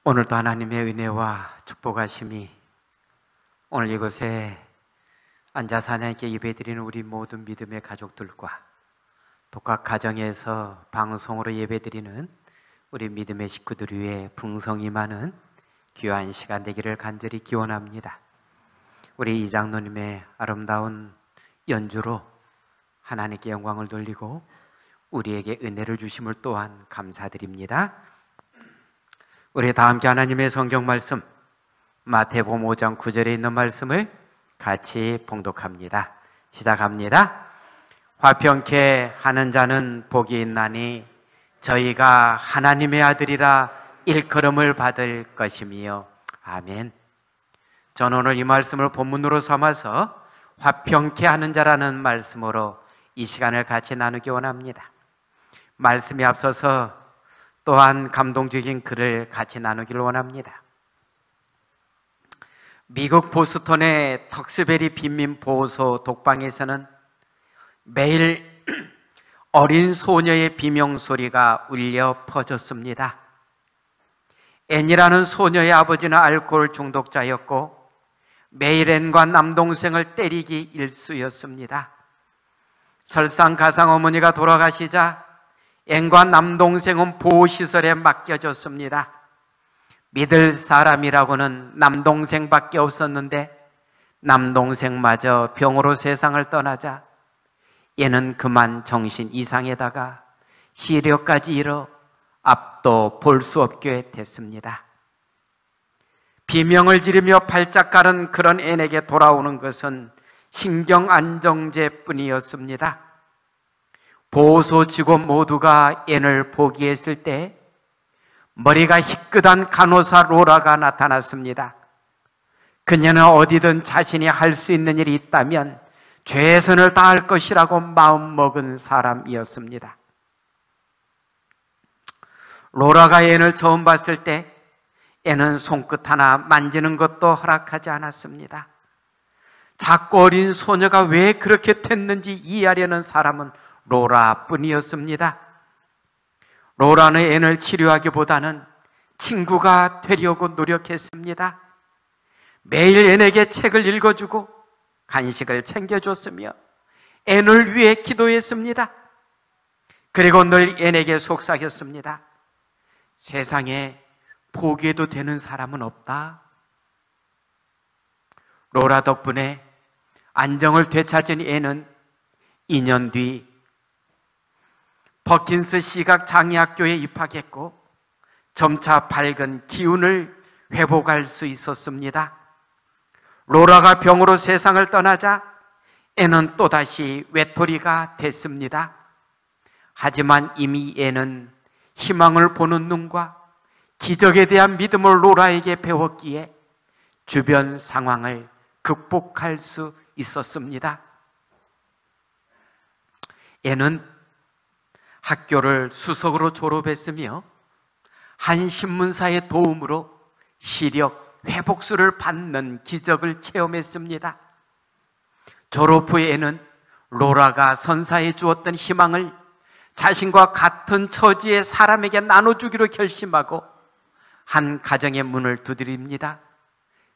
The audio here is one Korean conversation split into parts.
오늘도 하나님의 은혜와 축복하심이 오늘 이곳에 앉아서 하나님께 예배드리는 우리 모든 믿음의 가족들과 또 각 가정에서 방송으로 예배드리는 우리 믿음의 식구들 위해 풍성이 많은 귀한 시간 되기를 간절히 기원합니다. 우리 이장로님의 아름다운 연주로 하나님께 영광을 돌리고 우리에게 은혜를 주심을 또한 감사드립니다. 우리 다 함께 하나님의 성경 말씀 마태복음 5장 9절에 있는 말씀을 같이 봉독합니다. 시작합니다. 화평케 하는 자는 복이 있나니 저희가 하나님의 아들이라 일컬음을 받을 것이며. 아멘. 저는 오늘 이 말씀을 본문으로 삼아서 화평케 하는 자라는 말씀으로 이 시간을 같이 나누기 원합니다. 말씀이 앞서서 또한 감동적인 글을 같이 나누기를 원합니다. 미국 보스턴의 턱스베리 빈민 보호소 독방에서는 매일 어린 소녀의 비명소리가 울려 퍼졌습니다. 앤이라는 소녀의 아버지는 알코올 중독자였고 매일 앤과 남동생을 때리기 일쑤였습니다. 설상가상 어머니가 돌아가시자 앤과 남동생은 보호시설에 맡겨졌습니다. 믿을 사람이라고는 남동생밖에 없었는데 남동생마저 병으로 세상을 떠나자 얘는 그만 정신 이상에다가 시력까지 잃어 앞도 볼 수 없게 됐습니다. 비명을 지르며 발작 가른 그런 앤에게 돌아오는 것은 신경안정제뿐이었습니다. 보호소 직원 모두가 앤을 포기했을 때 머리가 희끗한 간호사 로라가 나타났습니다. 그녀는 어디든 자신이 할 수 있는 일이 있다면 최선을 다할 것이라고 마음먹은 사람이었습니다. 로라가 앤을 처음 봤을 때 앤은 손끝 하나 만지는 것도 허락하지 않았습니다. 작고 어린 소녀가 왜 그렇게 됐는지 이해하려는 사람은 로라뿐이었습니다. 로라는 앤을 치료하기보다는 친구가 되려고 노력했습니다. 매일 앤에게 책을 읽어주고 간식을 챙겨줬으며 앤을 위해 기도했습니다. 그리고 늘 앤에게 속삭였습니다. 세상에 포기해도 되는 사람은 없다. 로라 덕분에 안정을 되찾은 앤은 2년 뒤 버킨스 시각장애학교에 입학했고 점차 밝은 기운을 회복할 수 있었습니다. 로라가 병으로 세상을 떠나자 앤은 또다시 외톨이가 됐습니다. 하지만 이미 앤은 희망을 보는 눈과 기적에 대한 믿음을 로라에게 배웠기에 주변 상황을 극복할 수 있었습니다. 앤은 학교를 수석으로 졸업했으며 한 신문사의 도움으로 시력 회복술을 받는 기적을 체험했습니다. 졸업 후에는 로라가 선사해 주었던 희망을 자신과 같은 처지의 사람에게 나눠주기로 결심하고 한 가정의 문을 두드립니다.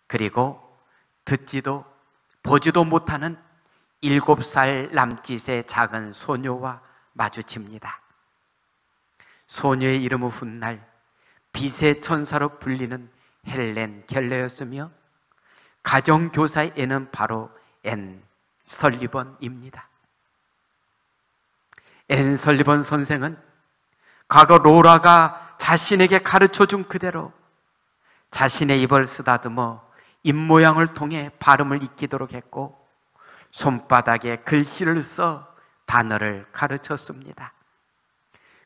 그리고 듣지도 보지도 못하는 7살 남짓의 작은 소녀와 마주칩니다. 소녀의 이름은 훗날 빛의 천사로 불리는 헬렌 켈러였으며 가정교사의 애는 바로 앤 설리번입니다. 앤 설리번 선생은 과거 로라가 자신에게 가르쳐준 그대로 자신의 입을 쓰다듬어 입모양을 통해 발음을 익히도록 했고 손바닥에 글씨를 써 단어를 가르쳤습니다.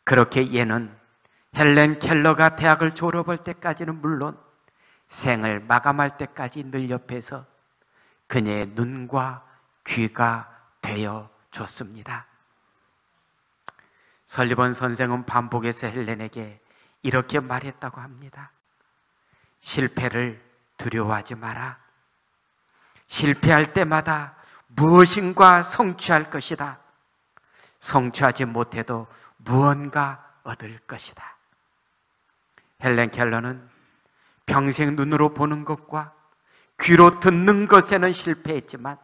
그렇게 얘는 헬렌 켈러가 대학을 졸업할 때까지는 물론 생을 마감할 때까지 늘 옆에서 그녀의 눈과 귀가 되어 줬습니다. 설리번 선생은 반복해서 헬렌에게 이렇게 말했다고 합니다. 실패를 두려워하지 마라. 실패할 때마다 무엇인가 성취할 것이다. 성취하지 못해도 무언가 얻을 것이다. 헬렌 켈러는 평생 눈으로 보는 것과 귀로 듣는 것에는 실패했지만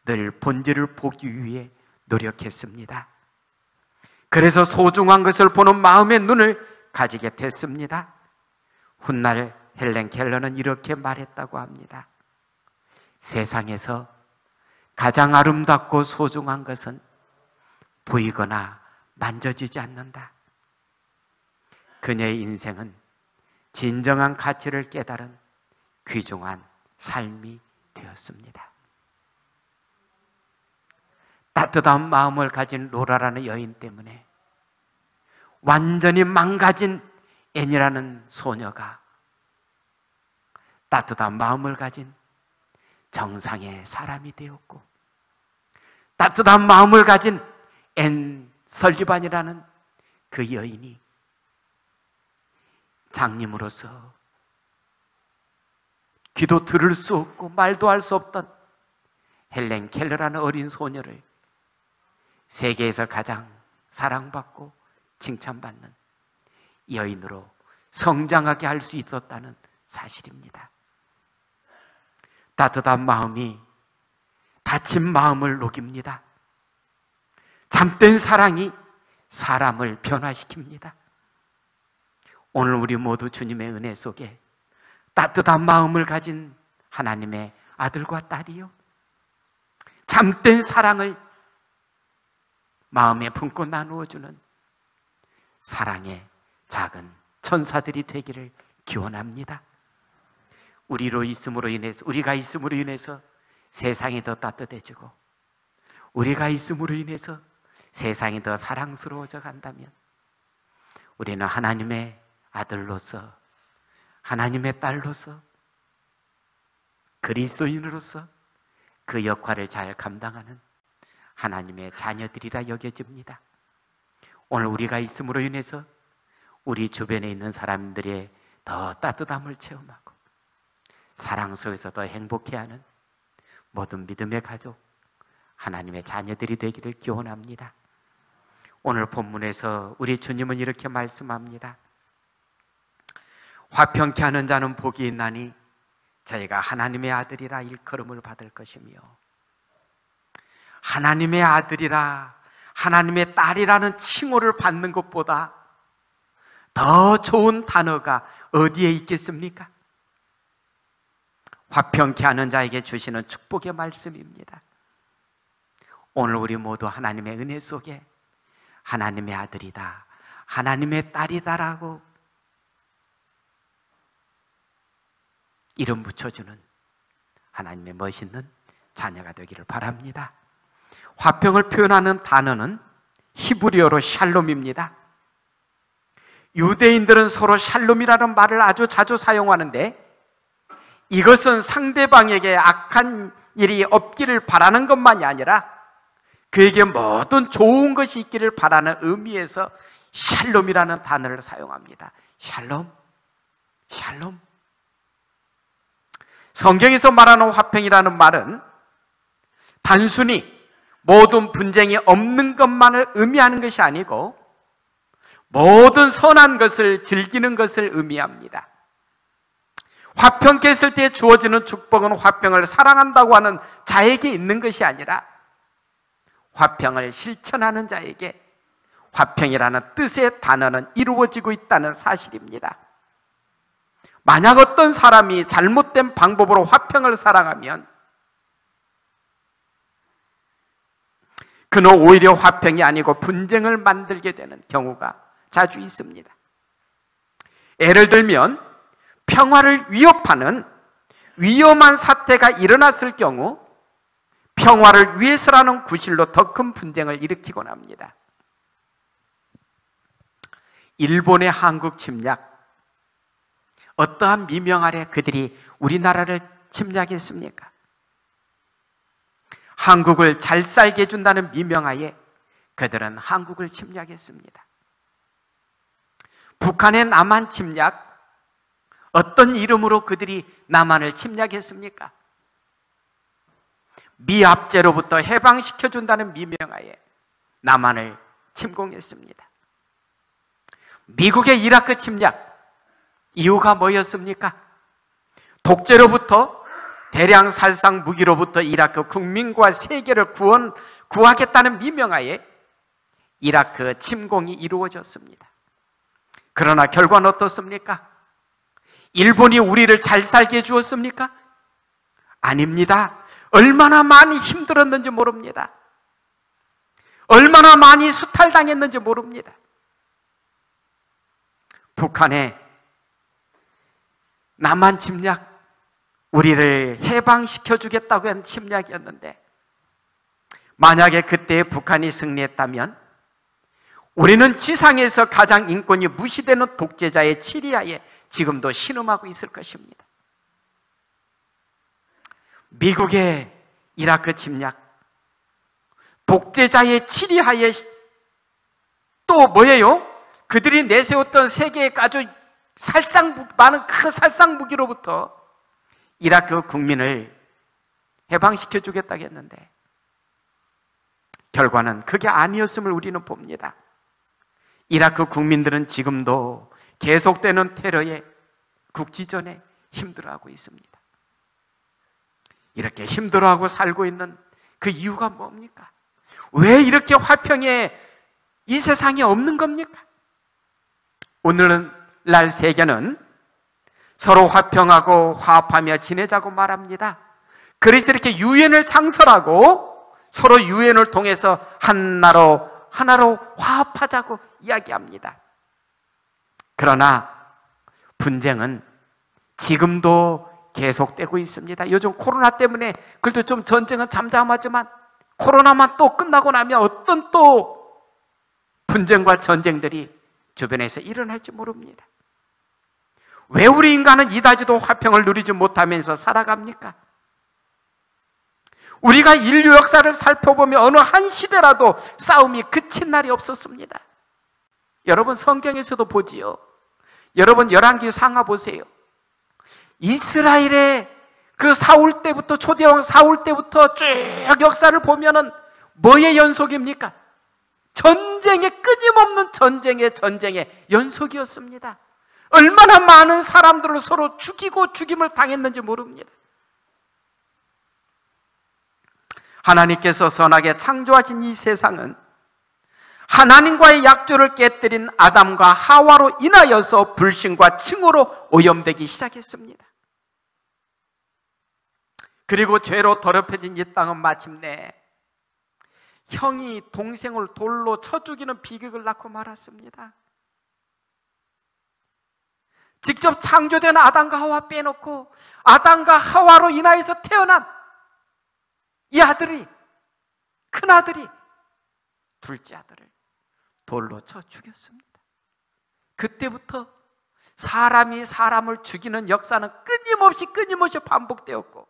늘 본질을 보기 위해 노력했습니다. 그래서 소중한 것을 보는 마음의 눈을 가지게 됐습니다. 훗날 헬렌 켈러는 이렇게 말했다고 합니다. 세상에서 가장 아름답고 소중한 것은 보이거나 만져지지 않는다. 그녀의 인생은 진정한 가치를 깨달은 귀중한 삶이 되었습니다. 따뜻한 마음을 가진 로라라는 여인 때문에 완전히 망가진 앤이라는 소녀가 따뜻한 마음을 가진 정상의 사람이 되었고, 따뜻한 마음을 가진 앤 설리반이라는 그 여인이 장님으로서 귀도 들을 수 없고 말도 할 수 없던 헬렌 켈러라는 어린 소녀를 세계에서 가장 사랑받고 칭찬받는 여인으로 성장하게 할 수 있었다는 사실입니다. 따뜻한 마음이 다친 마음을 녹입니다. 잠든 사랑이 사람을 변화시킵니다. 오늘 우리 모두 주님의 은혜 속에 따뜻한 마음을 가진 하나님의 아들과 딸이요, 잠든 사랑을 마음에 품고 나누어주는 사랑의 작은 천사들이 되기를 기원합니다. 우리가 있음으로 인해서 세상이 더 따뜻해지고, 우리가 있음으로 인해서 세상이 더 사랑스러워져 간다면 우리는 하나님의 아들로서, 하나님의 딸로서, 그리스도인으로서 그 역할을 잘 감당하는 하나님의 자녀들이라 여겨집니다. 오늘 우리가 있음으로 인해서 우리 주변에 있는 사람들의 더 따뜻함을 체험하고 사랑 속에서 더 행복해하는 모든 믿음의 가족, 하나님의 자녀들이 되기를 기원합니다. 오늘 본문에서 우리 주님은 이렇게 말씀합니다. 화평케 하는 자는 복이 있나니 저희가 하나님의 아들이라 일컬음을 받을 것이며, 하나님의 아들이라, 하나님의 딸이라는 칭호를 받는 것보다 더 좋은 단어가 어디에 있겠습니까? 화평케 하는 자에게 주시는 축복의 말씀입니다. 오늘 우리 모두 하나님의 은혜 속에 하나님의 아들이다, 하나님의 딸이다라고 이름 붙여주는 하나님의 멋있는 자녀가 되기를 바랍니다. 화평을 표현하는 단어는 히브리어로 샬롬입니다. 유대인들은 서로 샬롬이라는 말을 아주 자주 사용하는데, 이것은 상대방에게 악한 일이 없기를 바라는 것만이 아니라 그에게 모든 좋은 것이 있기를 바라는 의미에서 샬롬이라는 단어를 사용합니다. 샬롬, 샬롬. 성경에서 말하는 화평이라는 말은 단순히 모든 분쟁이 없는 것만을 의미하는 것이 아니고 모든 선한 것을 즐기는 것을 의미합니다. 화평케 했을 때 주어지는 축복은 화평을 사랑한다고 하는 자에게 있는 것이 아니라 화평을 실천하는 자에게 화평이라는 뜻의 단어는 이루어지고 있다는 사실입니다. 만약 어떤 사람이 잘못된 방법으로 화평을 사랑하면 그는 오히려 화평이 아니고 분쟁을 만들게 되는 경우가 자주 있습니다. 예를 들면 평화를 위협하는 위험한 사태가 일어났을 경우 평화를 위해서라는 구실로 더 큰 분쟁을 일으키곤 합니다. 일본의 한국 침략, 어떠한 미명 아래 그들이 우리나라를 침략했습니까? 한국을 잘 살게 해준다는 미명하에 그들은 한국을 침략했습니다. 북한의 남한 침략, 어떤 이름으로 그들이 남한을 침략했습니까? 미합제로부터 해방시켜준다는 미명하에 남한을 침공했습니다. 미국의 이라크 침략, 이유가 뭐였습니까? 독재로부터, 대량 살상 무기로부터 이라크 국민과 세계를 구하겠다는 미명하에 이라크 침공이 이루어졌습니다. 그러나 결과는 어떻습니까? 일본이 우리를 잘 살게 해주었습니까? 아닙니다. 얼마나 많이 힘들었는지 모릅니다. 얼마나 많이 수탈당했는지 모릅니다. 북한의 남한 침략, 우리를 해방시켜 주겠다고 한 침략이었는데, 만약에 그때 북한이 승리했다면 우리는 지상에서 가장 인권이 무시되는 독재자의 치리하에 지금도 신음하고 있을 것입니다. 미국의 이라크 침략, 독재자의 치리하에 또 뭐예요? 그들이 내세웠던 세계의 아주 많은 큰 살상 무기로부터 이라크 국민을 해방시켜 주겠다고 했는데, 결과는 그게 아니었음을 우리는 봅니다. 이라크 국민들은 지금도 계속되는 테러에, 국지전에 힘들어하고 있습니다. 이렇게 힘들어하고 살고 있는 그 이유가 뭡니까? 왜 이렇게 화평에 이 세상에 없는 겁니까? 오늘날 세계는 서로 화평하고 화합하며 지내자고 말합니다. 그래서 이렇게 유엔을 창설하고 서로 유엔을 통해서 하나로 화합하자고 이야기합니다. 그러나 분쟁은 지금도 계속되고 있습니다. 요즘 코로나 때문에 그래도 좀 전쟁은 잠잠하지만 코로나만 또 끝나고 나면 어떤 또 분쟁과 전쟁들이 주변에서 일어날지 모릅니다. 왜 우리 인간은 이다지도 화평을 누리지 못하면서 살아갑니까? 우리가 인류 역사를 살펴보면 어느 한 시대라도 싸움이 그친 날이 없었습니다. 여러분 성경에서도 보지요. 여러분 열왕기 상하 보세요. 이스라엘의 그 사울 때부터, 초대왕 사울 때부터 쭉 역사를 보면은 뭐의 연속입니까? 전쟁의, 끊임없는 전쟁의 연속이었습니다. 얼마나 많은 사람들을 서로 죽이고 죽임을 당했는지 모릅니다. 하나님께서 선하게 창조하신 이 세상은 하나님과의 약조를 깨뜨린 아담과 하와로 인하여서 불신과 칭호로 오염되기 시작했습니다. 그리고 죄로 더럽혀진 이 땅은 마침내 형이 동생을 돌로 쳐 죽이는 비극을 낳고 말았습니다. 직접 창조된 아담과 하와 빼놓고 아담과 하와로 인하여서 태어난 이 아들이, 큰아들이 둘째 아들을 돌로 쳐 죽였습니다. 그때부터 사람이 사람을 죽이는 역사는 끊임없이 반복되었고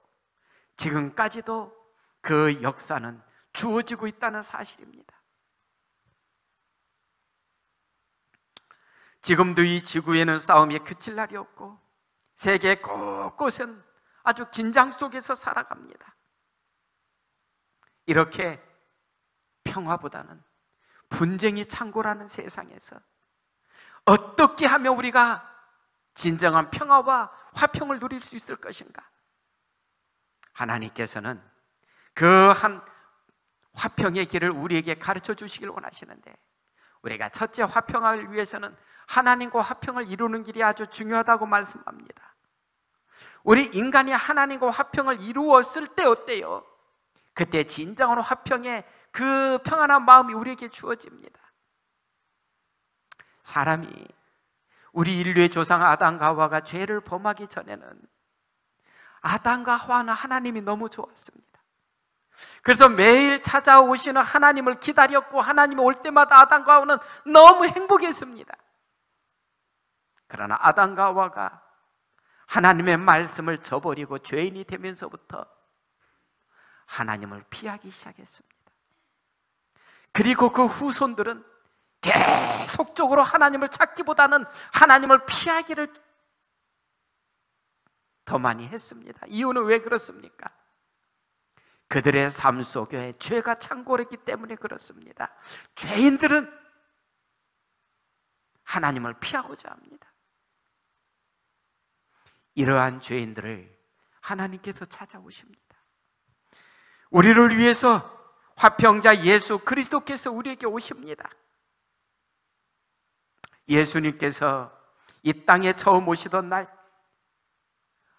지금까지도 그 역사는 주어지고 있다는 사실입니다. 지금도 이 지구에는 싸움이 그칠 날이 없고 세계 곳곳은 아주 긴장 속에서 살아갑니다. 이렇게 평화보다는 분쟁이 창고라는 세상에서 어떻게 하면 우리가 진정한 평화와 화평을 누릴 수 있을 것인가? 하나님께서는 그 한 화평의 길을 우리에게 가르쳐 주시길 원하시는데, 우리가 첫째 화평을 위해서는 하나님과 화평을 이루는 길이 아주 중요하다고 말씀합니다. 우리 인간이 하나님과 화평을 이루었을 때 어때요? 그때 진정으로 화평의 그 평안한 마음이 우리에게 주어집니다. 사람이, 우리 인류의 조상 아담과 하와가 죄를 범하기 전에는 아담과 하와는 하나님이 너무 좋았습니다. 그래서 매일 찾아오시는 하나님을 기다렸고 하나님이 올 때마다 아담과 하와는 너무 행복했습니다. 그러나 아담과 하와가 하나님의 말씀을 저버리고 죄인이 되면서부터 하나님을 피하기 시작했습니다. 그리고 그 후손들은 계속적으로 하나님을 찾기보다는 하나님을 피하기를 더 많이 했습니다. 이유는 왜 그렇습니까? 그들의 삶 속에 죄가 창궐했기 때문에 그렇습니다. 죄인들은 하나님을 피하고자 합니다. 이러한 죄인들을 하나님께서 찾아오십니다. 우리를 위해서 화평자 예수 그리스도께서 우리에게 오십니다. 예수님께서 이 땅에 처음 오시던 날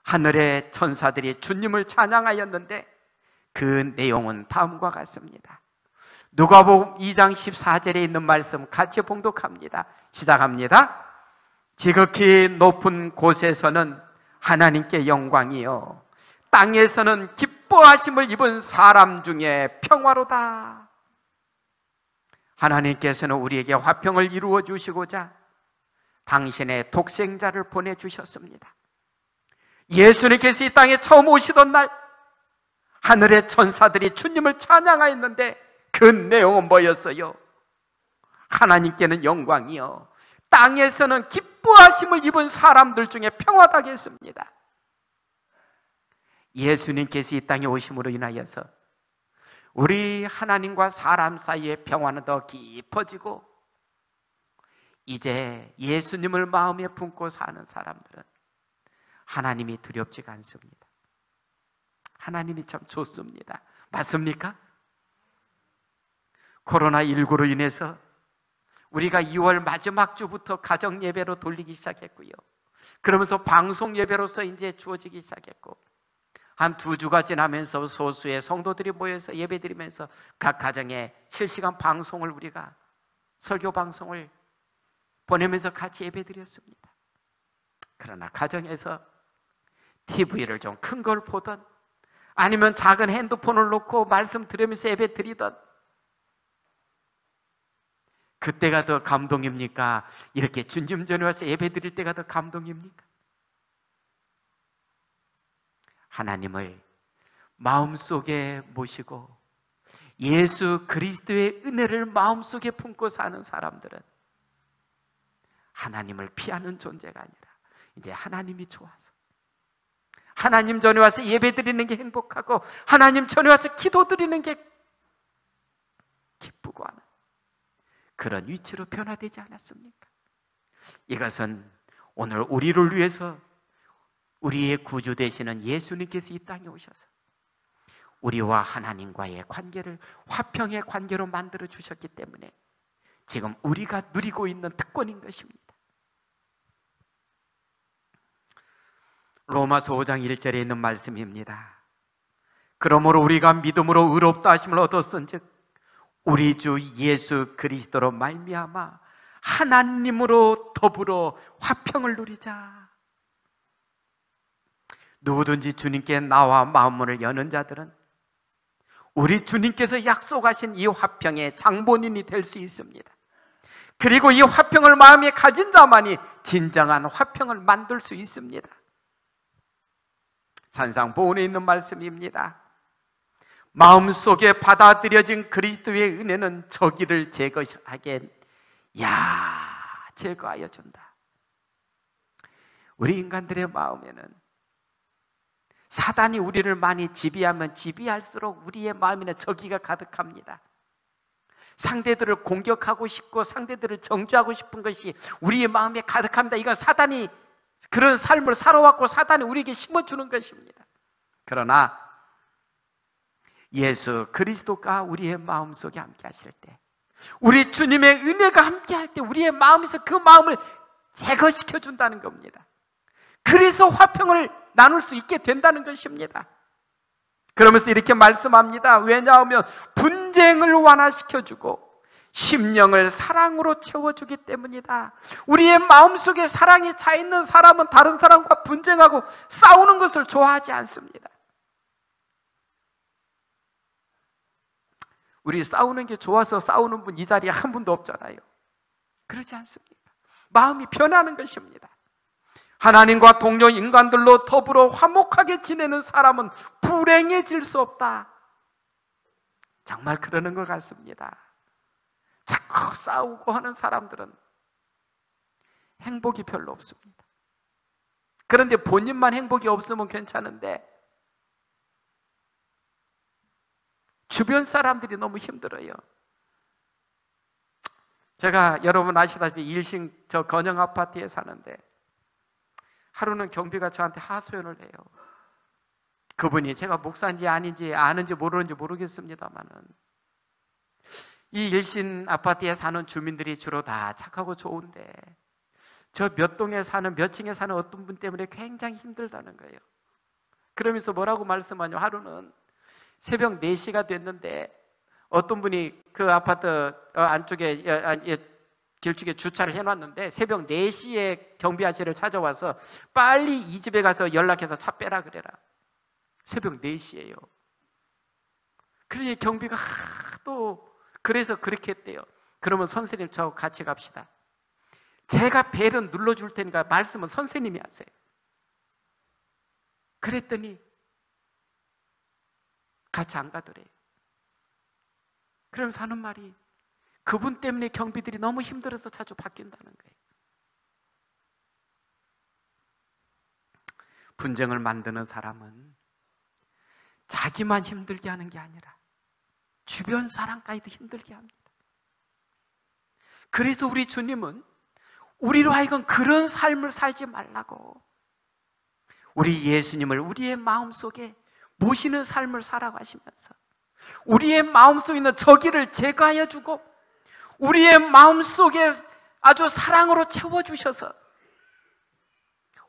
하늘의 천사들이 주님을 찬양하였는데 그 내용은 다음과 같습니다. 누가복음 2장 14절에 있는 말씀 같이 봉독합니다. 시작합니다. 지극히 높은 곳에서는 하나님께 영광이요 땅에서는 기뻐하심을 입은 사람 중에 평화로다. 하나님께서는 우리에게 화평을 이루어 주시고자 당신의 독생자를 보내주셨습니다. 예수님께서 이 땅에 처음 오시던 날 하늘의 천사들이 주님을 찬양하였는데 그 내용은 뭐였어요? 하나님께는 영광이요 땅에서는 기뻐하심을 입은 사람들 중에 평화다 했습니다. 예수님께서 이 땅에 오심으로 인하여서 우리 하나님과 사람 사이의 평화는 더 깊어지고 이제 예수님을 마음에 품고 사는 사람들은 하나님이 두렵지가 않습니다. 하나님이 참 좋습니다. 맞습니까? 코로나19로 인해서 우리가 2월 마지막 주부터 가정 예배로 돌리기 시작했고요. 그러면서 방송 예배로서 이제 주어지기 시작했고 한 2주가 지나면서 소수의 성도들이 모여서 예배드리면서 각 가정에 실시간 방송을 우리가 설교 방송을 보내면서 같이 예배드렸습니다. 그러나 가정에서 TV를 좀 큰 걸 보던 아니면 작은 핸드폰을 놓고 말씀 들으면서 예배 드리던 그때가 더 감동입니까? 이렇게 주님 전에 와서 예배 드릴 때가 더 감동입니까? 하나님을 마음속에 모시고 예수 그리스도의 은혜를 마음속에 품고 사는 사람들은 하나님을 피하는 존재가 아니라 이제 하나님이 좋아서 하나님 전에 와서 예배 드리는 게 행복하고 하나님 전에 와서 기도 드리는 게 기쁘고 하는 그런 위치로 변화되지 않았습니까? 이것은 오늘 우리를 위해서 우리의 구주 되시는 예수님께서 이 땅에 오셔서 우리와 하나님과의 관계를 화평의 관계로 만들어 주셨기 때문에 지금 우리가 누리고 있는 특권인 것입니다. 로마서 5장 1절에 있는 말씀입니다. 그러므로 우리가 믿음으로 의롭다 하심을 얻었은즉 우리 주 예수 그리스도로 말미암아 하나님으로 더불어 화평을 누리자. 누구든지 주님께 나와 마음문을 여는 자들은 우리 주님께서 약속하신 이 화평의 장본인이 될 수 있습니다. 그리고 이 화평을 마음에 가진 자만이 진정한 화평을 만들 수 있습니다. 산상보훈에 있는 말씀입니다. 마음속에 받아들여진 그리스도의 은혜는 저기를 제거하여 준다. 우리 인간들의 마음에는 사단이 우리를 많이 지배하면 지배할수록 우리의 마음에는 저기가 가득합니다. 상대들을 공격하고 싶고 상대들을 정죄하고 싶은 것이 우리의 마음에 가득합니다. 이건 사단이 그런 삶을 살아왔고 사단이 우리에게 심어주는 것입니다. 그러나 예수 그리스도가 우리의 마음속에 함께 하실 때, 우리 주님의 은혜가 함께 할 때 우리의 마음에서 그 마음을 제거시켜 준다는 겁니다. 그래서 화평을 나눌 수 있게 된다는 것입니다. 그러면서 이렇게 말씀합니다. 왜냐하면 분쟁을 완화시켜주고 심령을 사랑으로 채워주기 때문이다. 우리의 마음속에 사랑이 차 있는 사람은 다른 사람과 분쟁하고 싸우는 것을 좋아하지 않습니다. 우리 싸우는 게 좋아서 싸우는 분 이 자리에 한 분도 없잖아요. 그렇지 않습니다. 마음이 변하는 것입니다. 하나님과 동료 인간들로 더불어 화목하게 지내는 사람은 불행해질 수 없다. 정말 그러는 것 같습니다. 자꾸 싸우고 하는 사람들은 행복이 별로 없습니다. 그런데 본인만 행복이 없으면 괜찮은데 주변 사람들이 너무 힘들어요. 제가 여러분 아시다시피 일신 저 건영 아파트에 사는데 하루는 경비가 저한테 하소연을 해요. 그분이 제가 목사인지 아닌지 아는지 모르는지 모르겠습니다만은 이 일신 아파트에 사는 주민들이 주로 다 착하고 좋은데 저 몇 동에 사는 몇 층에 사는 어떤 분 때문에 굉장히 힘들다는 거예요. 그러면서 뭐라고 말씀하냐, 하루는 새벽 4시가 됐는데 어떤 분이 그 아파트 안쪽에 길쭉에 주차를 해놨는데 새벽 4시에 경비 아저씨를 찾아와서 빨리 이 집에 가서 연락해서 차 빼라 그래라. 새벽 4시에요. 그러니 경비가 또 그래서 그렇게 했대요. 그러면 선생님 저하고 같이 갑시다. 제가 벨은 눌러줄 테니까 말씀은 선생님이 하세요. 그랬더니 같이 안 가더래요. 그러면서 하는 말이 그분 때문에 경비들이 너무 힘들어서 자주 바뀐다는 거예요. 분쟁을 만드는 사람은 자기만 힘들게 하는 게 아니라 주변 사람까지도 힘들게 합니다. 그래서 우리 주님은 우리로 하여금 그런 삶을 살지 말라고 우리 예수님을 우리의 마음속에 모시는 삶을 살아가고 하시면서 우리의 마음속에 있는 저기를 제거하여 주고 우리의 마음속에 아주 사랑으로 채워주셔서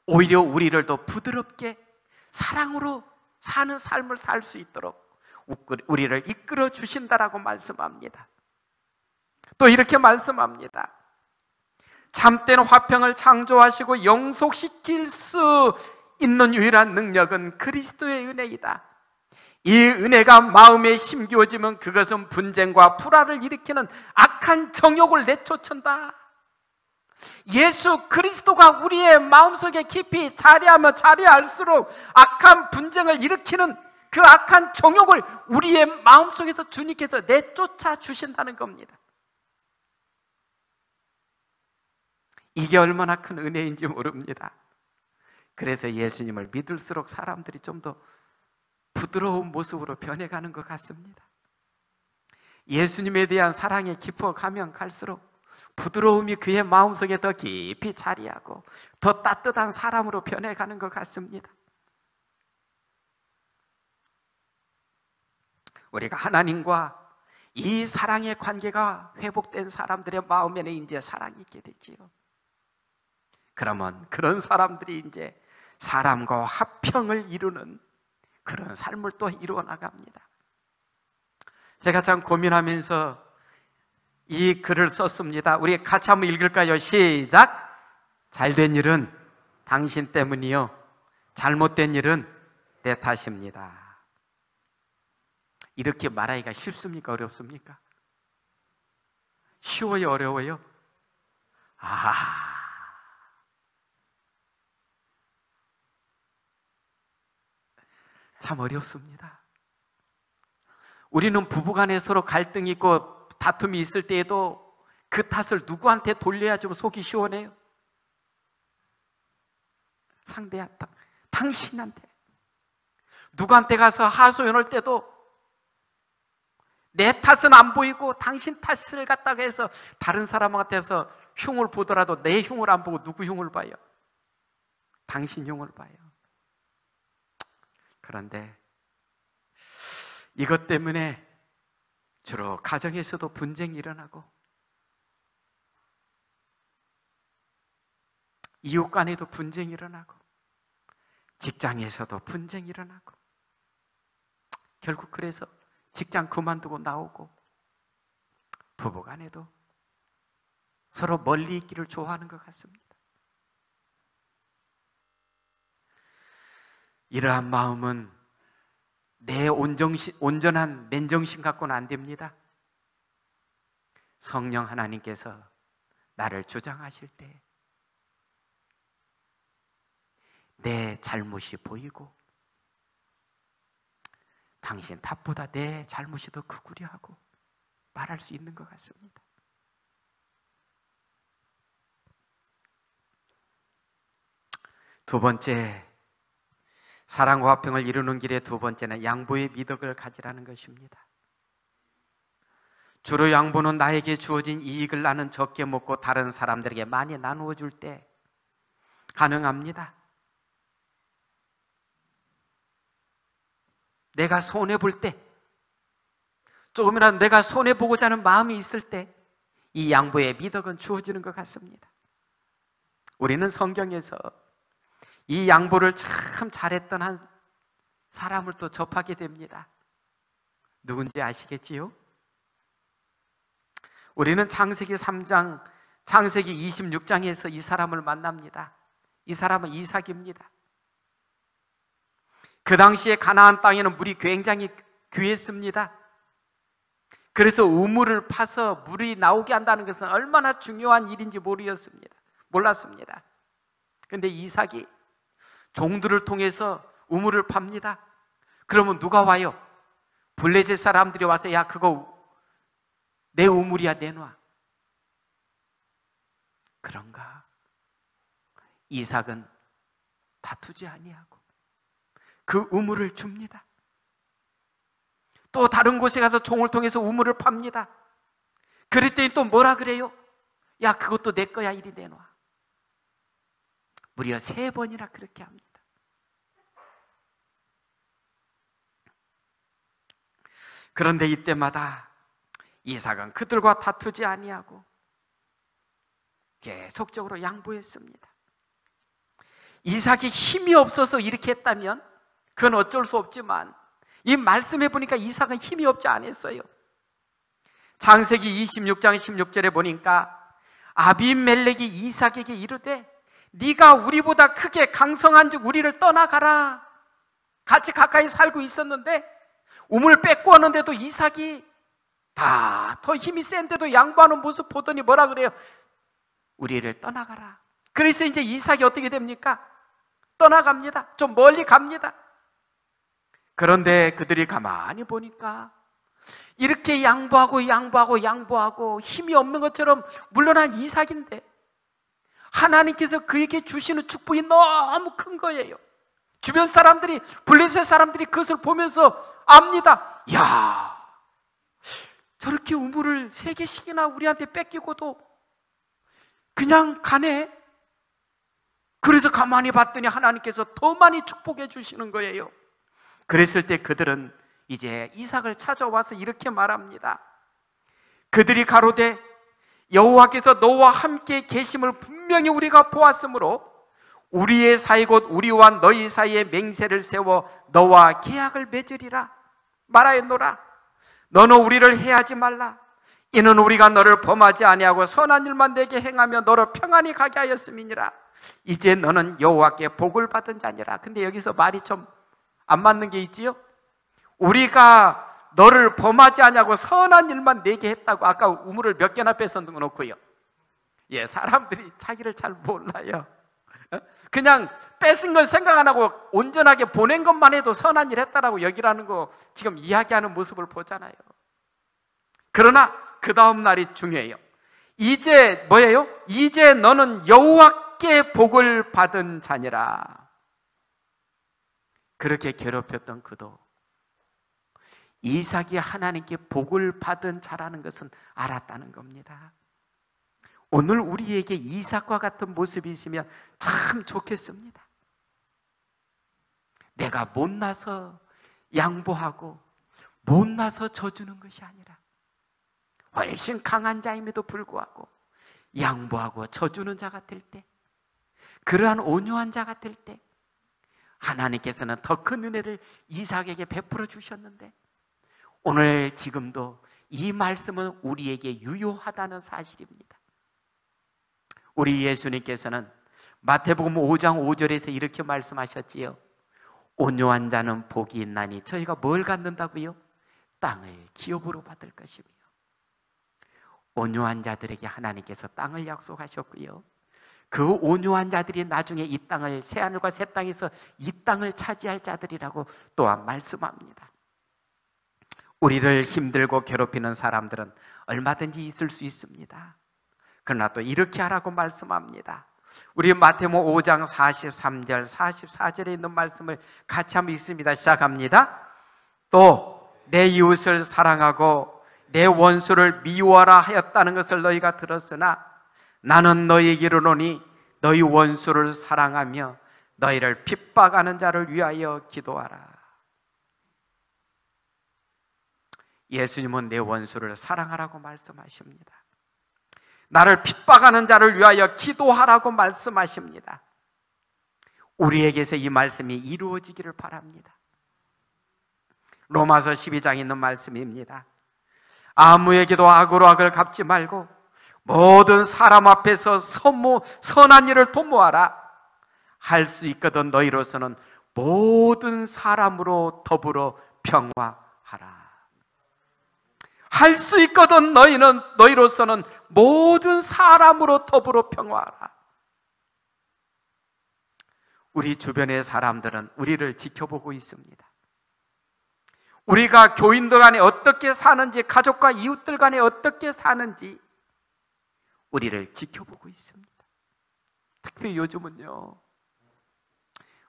오히려 우리를 더 부드럽게 사랑으로 사는 삶을 살 수 있도록 우리를 이끌어 주신다라고 말씀합니다. 또 이렇게 말씀합니다. 참된 화평을 창조하시고 영속시킬 수 있는 유일한 능력은 그리스도의 은혜이다. 이 은혜가 마음에 심기어지면 그것은 분쟁과 불화를 일으키는 악한 정욕을 내쫓는다. 예수 그리스도가 우리의 마음속에 깊이 자리하면 자리할수록 악한 분쟁을 일으키는 그 악한 정욕을 우리의 마음속에서 주님께서 내쫓아 주신다는 겁니다. 이게 얼마나 큰 은혜인지 모릅니다. 그래서 예수님을 믿을수록 사람들이 좀 더 부드러운 모습으로 변해가는 것 같습니다. 예수님에 대한 사랑에 깊어가면 갈수록 부드러움이 그의 마음속에 더 깊이 자리하고 더 따뜻한 사람으로 변해가는 것 같습니다. 우리가 하나님과 이 사랑의 관계가 회복된 사람들의 마음에는 이제 사랑이 있게 되지요. 그러면 그런 사람들이 이제 사람과 화평을 이루는 그런 삶을 또 이루어 나갑니다. 제가 참 고민하면서 이 글을 썼습니다. 우리 같이 한번 읽을까요? 시작! 잘된 일은 당신 때문이요, 잘못된 일은 내 탓입니다. 이렇게 말하기가 쉽습니까? 어렵습니까? 쉬워요? 어려워요? 참 어렵습니다. 우리는 부부간에 서로 갈등이 있고 다툼이 있을 때에도 그 탓을 누구한테 돌려야 좀 속이 시원해요? 상대한테, 당신한테. 누구한테 가서 하소연할 때도 내 탓은 안 보이고 당신 탓을 갖다가 해서 다른 사람한테서 흉을 보더라도 내 흉을 안 보고 누구 흉을 봐요? 당신 흉을 봐요. 그런데 이것 때문에 주로 가정에서도 분쟁이 일어나고 이웃 간에도 분쟁이 일어나고 직장에서도 분쟁이 일어나고 결국 그래서 직장 그만두고 나오고 부부 간에도 서로 멀리 있기를 좋아하는 것 같습니다. 이러한 마음은 내 온전한 맨정신 갖고는 안 됩니다. 성령 하나님께서 나를 주장하실 때 내 잘못이 보이고 당신 탓보다 내 잘못이 더 크구려 하고 말할 수 있는 것 같습니다. 두 번째, 사랑과 화평을 이루는 길의 두 번째는 양보의 미덕을 가지라는 것입니다. 주로 양보는 나에게 주어진 이익을 나는 적게 먹고 다른 사람들에게 많이 나누어 줄 때 가능합니다. 내가 손해볼 때, 조금이라도 내가 손해보고자 하는 마음이 있을 때 이 양보의 미덕은 주어지는 것 같습니다. 우리는 성경에서 이 양보를 참 잘했던 한 사람을 또 접하게 됩니다. 누군지 아시겠지요? 우리는 창세기 3장, 창세기 26장에서 이 사람을 만납니다. 이 사람은 이삭입니다. 그 당시에 가나안 땅에는 물이 굉장히 귀했습니다. 그래서 우물을 파서 물이 나오게 한다는 것은 얼마나 중요한 일인지 몰랐습니다. 그런데 이삭이 종들을 통해서 우물을 팝니다. 그러면 누가 와요? 블레셋 사람들이 와서 야, 그거 내 우물이야, 내놔. 그런가? 이삭은 다투지 아니하고 그 우물을 줍니다. 또 다른 곳에 가서 종을 통해서 우물을 팝니다. 그랬더니 또 뭐라 그래요? 야, 그것도 내 거야, 이리 내놔. 무려 3번이나 그렇게 합니다. 그런데 이때마다 이삭은 그들과 다투지 아니하고 계속적으로 양보했습니다. 이삭이 힘이 없어서 이렇게 했다면 그건 어쩔 수 없지만 이 말씀해 보니까 이삭은 힘이 없지 않았어요. 창세기 26장 16절에 보니까 아비멜렉이 이삭에게 이르되 네가 우리보다 크게 강성한즉 우리를 떠나가라. 같이 가까이 살고 있었는데 우물 뺏고 왔는데도 이삭이 다 더 힘이 센데도 양보하는 모습 보더니 뭐라 그래요? 우리를 떠나가라. 그래서 이제 이삭이 어떻게 됩니까? 떠나갑니다. 좀 멀리 갑니다. 그런데 그들이 가만히 보니까 이렇게 양보하고 힘이 없는 것처럼 물러난 이삭인데 하나님께서 그에게 주시는 축복이 너무 큰 거예요. 주변 사람들이, 블레셋 사람들이 그것을 보면서 압니다. 야, 저렇게 우물을 3개씩이나 우리한테 뺏기고도 그냥 가네. 그래서 가만히 봤더니 하나님께서 더 많이 축복해 주시는 거예요. 그랬을 때 그들은 이제 이삭을 찾아와서 이렇게 말합니다. 그들이 가로되 여호와께서 너와 함께 계심을 분명히 우리가 보았으므로 우리의 사이 곧 우리와 너희 사이에 맹세를 세워 너와 계약을 맺으리라. 말하였노라. 너는 우리를 해하지 말라. 이는 우리가 너를 범하지 아니하고 선한 일만 내게 행하며 너로 평안히 가게 하였음이니라. 이제 너는 여호와께 복을 받은 자니라. 근데 여기서 말이 좀 안 맞는 게 있지요? 우리가 너를 범하지 아니하고 선한 일만 내게 했다고 아까 우물을 몇 개나 뺏었는 거 놓고요. 예, 사람들이 자기를 잘 몰라요. 그냥 뺏은 건 생각 안 하고 온전하게 보낸 것만 해도 선한 일 했다라고 여기라는 거 지금 이야기하는 모습을 보잖아요. 그러나 그 다음 날이 중요해요. 이제 뭐예요? 이제 너는 여호와께 복을 받은 자니라. 그렇게 괴롭혔던 그도 이삭이 하나님께 복을 받은 자라는 것은 알았다는 겁니다. 오늘 우리에게 이삭과 같은 모습이 있으면 참 좋겠습니다. 내가 못나서 양보하고 못나서 져주는 것이 아니라 훨씬 강한 자임에도 불구하고 양보하고 져주는 자가 될 때, 그러한 온유한 자가 될 때 하나님께서는 더 큰 은혜를 이삭에게 베풀어 주셨는데 오늘 지금도 이 말씀은 우리에게 유효하다는 사실입니다. 우리 예수님께서는 마태복음 5장 5절에서 이렇게 말씀하셨지요. 온유한 자는 복이 있나니 저희가 뭘 갖는다고요? 땅을 기업으로 받을 것이며. 온유한 자들에게 하나님께서 땅을 약속하셨고요. 그 온유한 자들이 나중에 이 땅을, 새하늘과 새 땅에서 이 땅을 차지할 자들이라고 또한 말씀합니다. 우리를 힘들고 괴롭히는 사람들은 얼마든지 있을 수 있습니다. 그러나 또 이렇게 하라고 말씀합니다. 우리 마태복음 5장 43절, 44절에 있는 말씀을 같이 한번 읽습니다. 시작합니다. 또 내 이웃을 사랑하고 내 원수를 미워하라 하였다는 것을 너희가 들었으나 나는 너희에게 이르노니 너희 원수를 사랑하며 너희를 핍박하는 자를 위하여 기도하라. 예수님은 내 원수를 사랑하라고 말씀하십니다. 나를 핍박하는 자를 위하여 기도하라고 말씀하십니다. 우리에게서 이 말씀이 이루어지기를 바랍니다. 로마서 12장에 있는 말씀입니다. 아무에게도 악으로 악을 갚지 말고 모든 사람 앞에서 선한 일을 도모하라. 할 수 있거든 너희로서는 모든 사람으로 더불어 평화하라. 할 수 있거든 너희로서는 모든 사람으로 더불어 평화하라. 우리 주변의 사람들은 우리를 지켜보고 있습니다. 우리가 교인들 간에 어떻게 사는지, 가족과 이웃들 간에 어떻게 사는지 우리를 지켜보고 있습니다. 특히 요즘은요,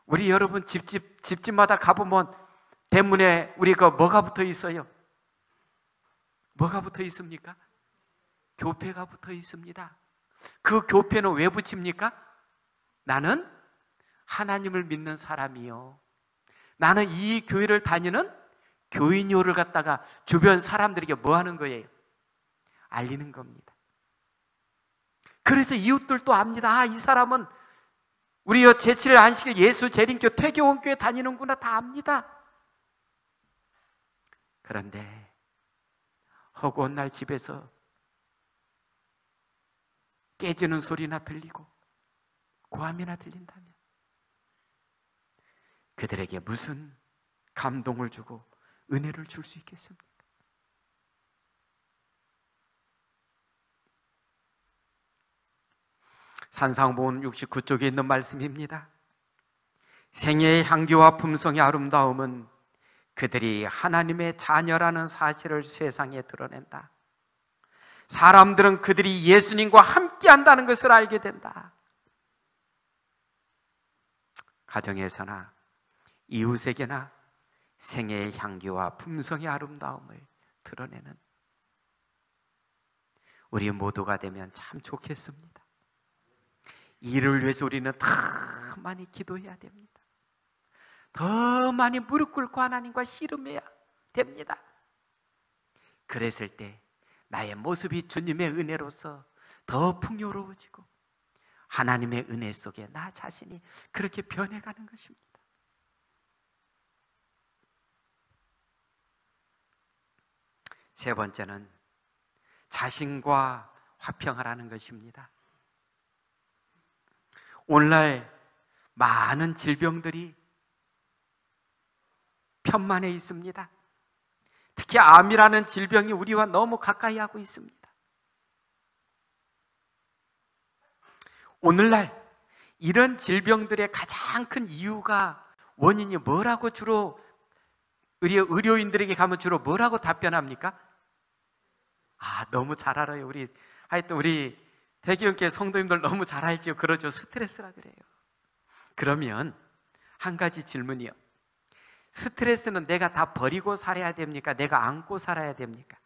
우리 여러분 집집마다 가보면 대문에 우리가 뭐가 붙어 있어요? 뭐가 붙어 있습니까? 교패가 붙어 있습니다. 그 교패는 왜 붙입니까? 나는 하나님을 믿는 사람이요, 나는 이 교회를 다니는 교인요를 갖다가 주변 사람들에게 뭐 하는 거예요? 알리는 겁니다. 그래서 이웃들도 압니다. 아, 이 사람은 우리 제7일 안식일 예수 재림교 퇴교원교회 다니는구나, 다 압니다. 그런데 허구한 날 집에서 깨지는 소리나 들리고 고함이나 들린다면 그들에게 무슨 감동을 주고 은혜를 줄 수 있겠습니까? 산상본 69쪽에 있는 말씀입니다. 생애의 향기와 품성의 아름다움은 그들이 하나님의 자녀라는 사실을 세상에 드러낸다. 사람들은 그들이 예수님과 함께 한다는 것을 알게 된다. 가정에서나 이웃에게나 생애의 향기와 품성의 아름다움을 드러내는 우리 모두가 되면 참 좋겠습니다. 이를 위해서 우리는 더 많이 기도해야 됩니다. 더 많이 무릎 꿇고 하나님과 씨름해야 됩니다. 그랬을 때 나의 모습이 주님의 은혜로서 더 풍요로워지고 하나님의 은혜 속에 나 자신이 그렇게 변해가는 것입니다. 세 번째는 자신과 화평하라는 것입니다. 오늘날 많은 질병들이 편만해 있습니다. 특히 암이라는 질병이 우리와 너무 가까이 하고 있습니다. 오늘날 이런 질병들의 가장 큰 이유가, 원인이 뭐라고 주로 의료인들에게 가면 주로 뭐라고 답변합니까? 아, 너무 잘 알아요. 하여튼 우리 대기업계 성도님들 너무 잘 알지요. 그러죠. 스트레스라 그래요. 그러면 한 가지 질문이요. 스트레스는 내가 다 버리고 살아야 됩니까? 내가 안고 살아야 됩니까?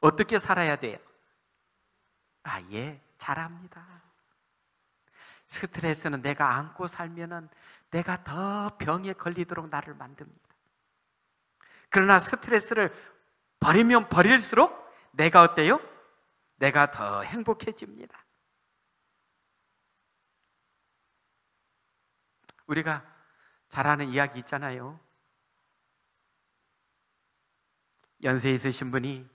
어떻게 살아야 돼요? 아, 예, 잘합니다. 스트레스는 내가 안고 살면은 내가 더 병에 걸리도록 나를 만듭니다. 그러나 스트레스를 버리면 버릴수록 내가 어때요? 내가 더 행복해집니다. 우리가 잘 아는 이야기 있잖아요. 연세 있으신 분이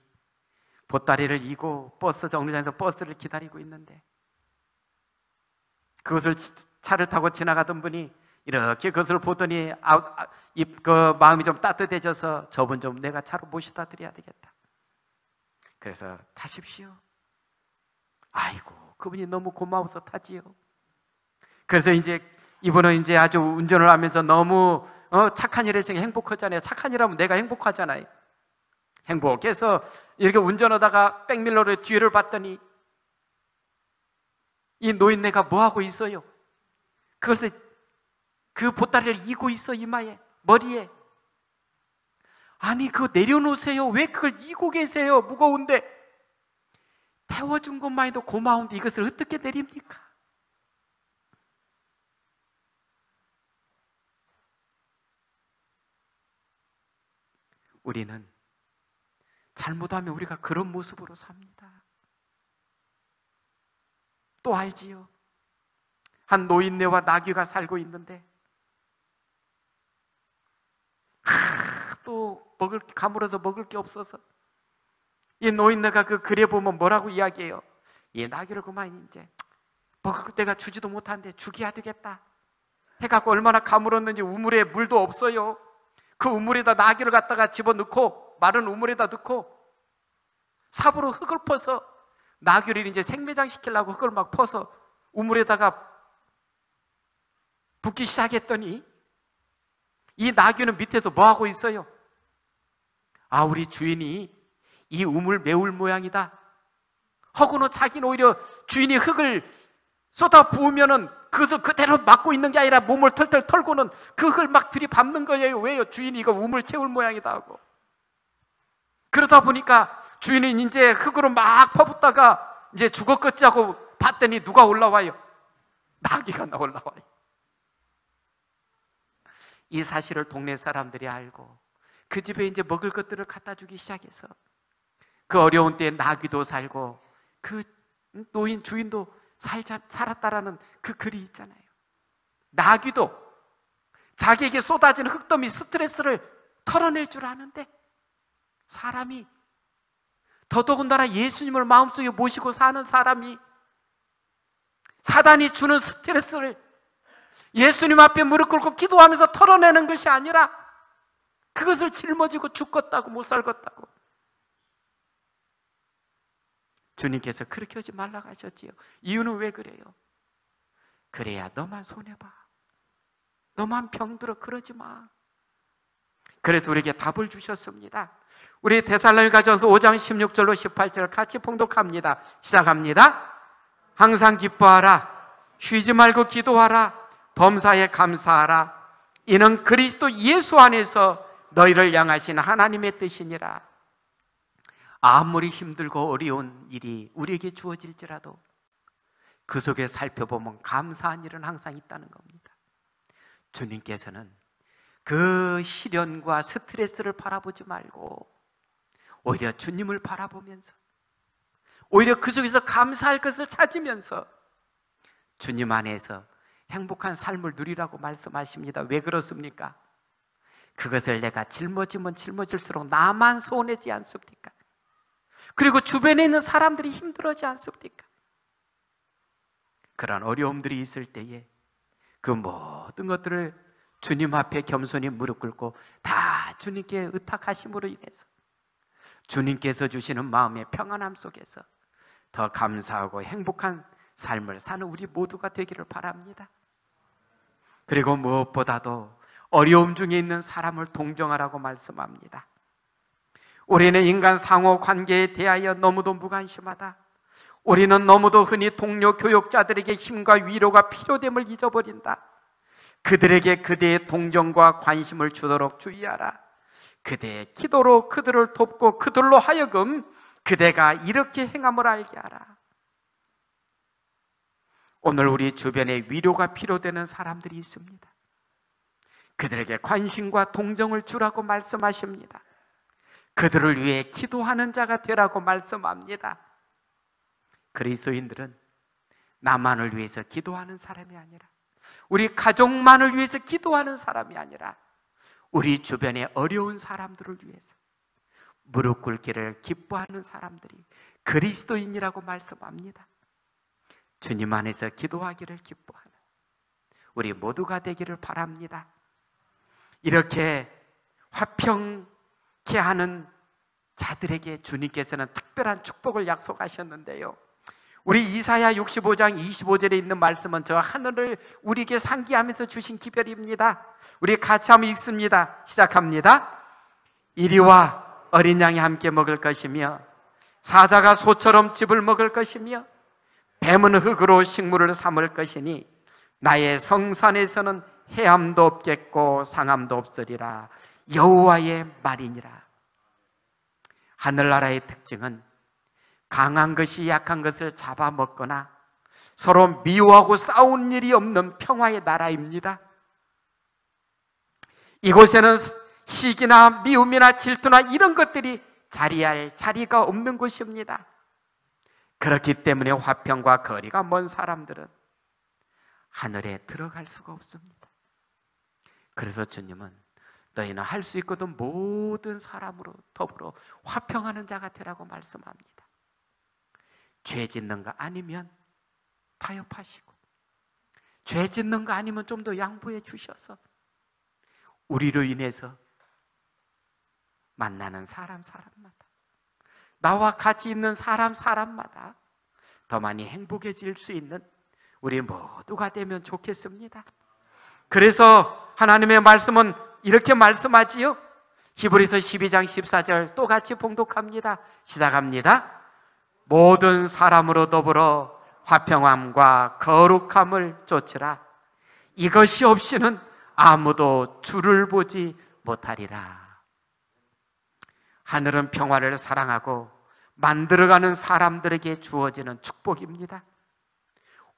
보따리를 이고 버스 정류장에서 버스를 기다리고 있는데 그것을 차를 타고 지나가던 분이 이렇게 그것을 보더니 마음이 좀 따뜻해져서 저분 좀 내가 차로 모셔다 드려야 되겠다. 그래서 타십시오. 아이고, 그분이 너무 고마워서 타지요. 그래서 이분은 아주 운전을 하면서 너무 착한 일 했으니 행복하잖아요. 착한 일 하면 내가 행복하잖아요. 행복해서 이렇게 운전하다가 백밀러로 뒤를 봤더니 이 노인네가 뭐하고 있어요? 그것을 그 보따리를 이고 있어, 이마에, 머리에. 아니, 그거 내려놓으세요. 왜 그걸 이고 계세요? 무거운데. 태워준 것만 해도 고마운데 이것을 어떻게 내립니까? 우리는 잘못하면 우리가 그런 모습으로 삽니다. 또 알지요? 한 노인네와 나귀가 살고 있는데 또 가물어서 먹을 게 없어서 이 노인네가 그 글에 보면 뭐라고 이야기해요? 이 나귀를 그만 이제 먹을 거 내가 주지도 못하는데 죽여야 되겠다 해갖고 얼마나 가물었는지 우물에 물도 없어요. 그 우물에다 나귀를 갖다가 집어넣고 마른 우물에다 넣고 삽으로 흙을 퍼서 나귀를 이제 생매장 시키려고 흙을 막 퍼서 우물에다가 붓기 시작했더니 이 나귀는 밑에서 뭐 하고 있어요? 아, 우리 주인이 이 우물 메울 모양이다 하고는 자기는 오히려 주인이 흙을 쏟아 부으면은 그것을 그대로 막고 있는 게 아니라 몸을 털털 털고는 그 흙을 막 들이밟는 거예요. 왜요? 주인이 이거 우물 채울 모양이다 하고. 그러다 보니까 주인은 이제 흙으로 막 퍼붓다가 이제 죽었겠지 하고 봤더니 누가 올라와요? 나귀가 올라와요. 이 사실을 동네 사람들이 알고 그 집에 이제 먹을 것들을 갖다 주기 시작해서 그 어려운 때에 나귀도 살고 그 노인 주인도 살았다라는 그 글이 있잖아요. 나귀도 자기에게 쏟아지는 흙더미 스트레스를 털어낼 줄 아는데 사람이 더더군다나 예수님을 마음속에 모시고 사는 사람이 사단이 주는 스트레스를 예수님 앞에 무릎 꿇고 기도하면서 털어내는 것이 아니라 그것을 짊어지고 죽겠다고 못 살겠다고. 주님께서 그렇게 하지 말라고 하셨지요. 이유는 왜 그래요? 그래야 너만 손해봐. 너만 병들어. 그러지 마. 그래서 우리에게 답을 주셨습니다. 우리 데살로니가전서 5장 16절로 18절 같이 봉독합니다. 시작합니다. 항상 기뻐하라. 쉬지 말고 기도하라. 범사에 감사하라. 이는 그리스도 예수 안에서 너희를 향하신 하나님의 뜻이니라. 아무리 힘들고 어려운 일이 우리에게 주어질지라도 그 속에 살펴보면 감사한 일은 항상 있다는 겁니다. 주님께서는 그 시련과 스트레스를 바라보지 말고 오히려 주님을 바라보면서 오히려 그 속에서 감사할 것을 찾으면서 주님 안에서 행복한 삶을 누리라고 말씀하십니다. 왜 그렇습니까? 그것을 내가 짊어지면 짊어질수록 나만 손해지 않습니까? 그리고 주변에 있는 사람들이 힘들어지 않습니까? 그런 어려움들이 있을 때에 그 모든 것들을 주님 앞에 겸손히 무릎 꿇고 다 주님께 의탁하심으로 인해서 주님께서 주시는 마음의 평안함 속에서 더 감사하고 행복한 삶을 사는 우리 모두가 되기를 바랍니다. 그리고 무엇보다도 어려움 중에 있는 사람을 동정하라고 말씀합니다. 우리는 인간 상호 관계에 대하여 너무도 무관심하다. 우리는 너무도 흔히 동료 교역자들에게 힘과 위로가 필요됨을 잊어버린다. 그들에게 그대의 동정과 관심을 주도록 주의하라. 그대의 기도로 그들을 돕고 그들로 하여금 그대가 이렇게 행함을 알게 하라. 오늘 우리 주변에 위로가 필요되는 사람들이 있습니다. 그들에게 관심과 동정을 주라고 말씀하십니다. 그들을 위해 기도하는 자가 되라고 말씀합니다. 그리스도인들은 나만을 위해서 기도하는 사람이 아니라 우리 가족만을 위해서 기도하는 사람이 아니라 우리 주변에 어려운 사람들을 위해서 무릎 꿇기를 기뻐하는 사람들이 그리스도인이라고 말씀합니다. 주님 안에서 기도하기를 기뻐하는 우리 모두가 되기를 바랍니다. 이렇게 화평케 하는 자들에게 주님께서는 특별한 축복을 약속하셨는데요, 우리 이사야 65장 25절에 있는 말씀은 저 하늘을 우리에게 상기하면서 주신 기별입니다. 우리 같이 한번 읽습니다. 시작합니다. 이리와 어린 양이 함께 먹을 것이며 사자가 소처럼 즙을 먹을 것이며 뱀은 흙으로 식물을 삼을 것이니 나의 성산에서는 해함도 없겠고 상함도 없으리라. 여호와의 말이니라. 하늘나라의 특징은 강한 것이 약한 것을 잡아먹거나 서로 미워하고 싸우는 일이 없는 평화의 나라입니다. 이곳에는 시기나 미움이나 질투나 이런 것들이 자리할 자리가 없는 곳입니다. 그렇기 때문에 화평과 거리가 먼 사람들은 하늘에 들어갈 수가 없습니다. 그래서 주님은 너희는 할 수 있거든 모든 사람으로 더불어 화평하는 자가 되라고 말씀합니다. 죄 짓는 거 아니면 타협하시고, 죄 짓는 거 아니면 좀 더 양보해 주셔서 우리로 인해서 만나는 사람마다, 나와 같이 있는 사람마다 더 많이 행복해질 수 있는 우리 모두가 되면 좋겠습니다. 그래서 하나님의 말씀은 이렇게 말씀하지요. 히브리서 12장 14절 또 같이 봉독합니다. 시작합니다. 모든 사람으로 더불어 화평함과 거룩함을 좇으라. 이것이 없이는 아무도 주를 보지 못하리라. 하늘은 평화를 사랑하고 만들어가는 사람들에게 주어지는 축복입니다.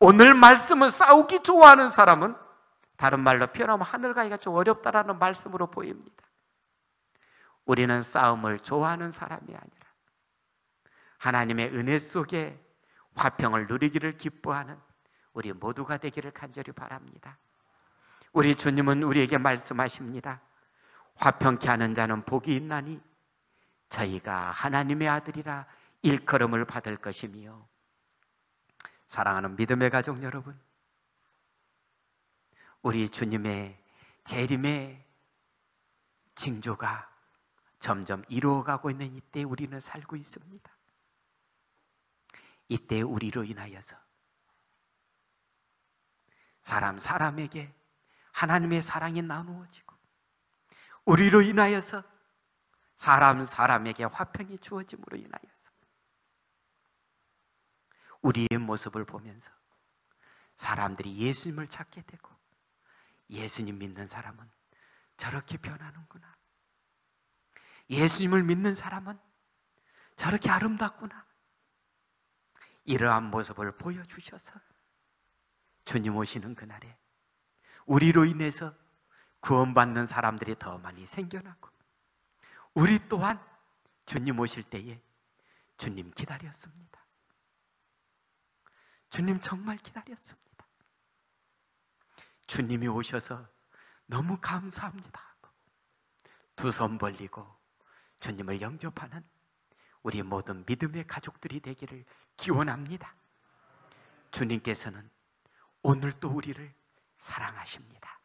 오늘 말씀은 싸우기 좋아하는 사람은, 다른 말로 표현하면 하늘 가기가 좀 어렵다라는 말씀으로 보입니다. 우리는 싸움을 좋아하는 사람이 아니라 하나님의 은혜 속에 화평을 누리기를 기뻐하는 우리 모두가 되기를 간절히 바랍니다. 우리 주님은 우리에게 말씀하십니다. 화평케 하는 자는 복이 있나니 저희가 하나님의 아들이라 일컬음을 받을 것이며. 사랑하는 믿음의 가족 여러분, 우리 주님의 재림의 징조가 점점 이루어가고 있는 이때 우리는 살고 있습니다. 이때 우리로 인하여서 사람에게 하나님의 사랑이 나누어지고, 우리로 인하여서 사람에게 화평이 주어짐으로 인하여서 우리의 모습을 보면서 사람들이 예수님을 찾게 되고, 예수님 믿는 사람은 저렇게 변하는구나, 예수님을 믿는 사람은 저렇게 아름답구나, 이러한 모습을 보여주셔서 주님 오시는 그날에 우리로 인해서 구원받는 사람들이 더 많이 생겨나고, 우리 또한 주님 오실 때에 주님 기다렸습니다. 주님 정말 기다렸습니다. 주님이 오셔서 너무 감사합니다 하고 두 손 벌리고 주님을 영접하는 우리 모든 믿음의 가족들이 되기를 기원합니다. 주님께서는 오늘 또 우리를 사랑하십니다.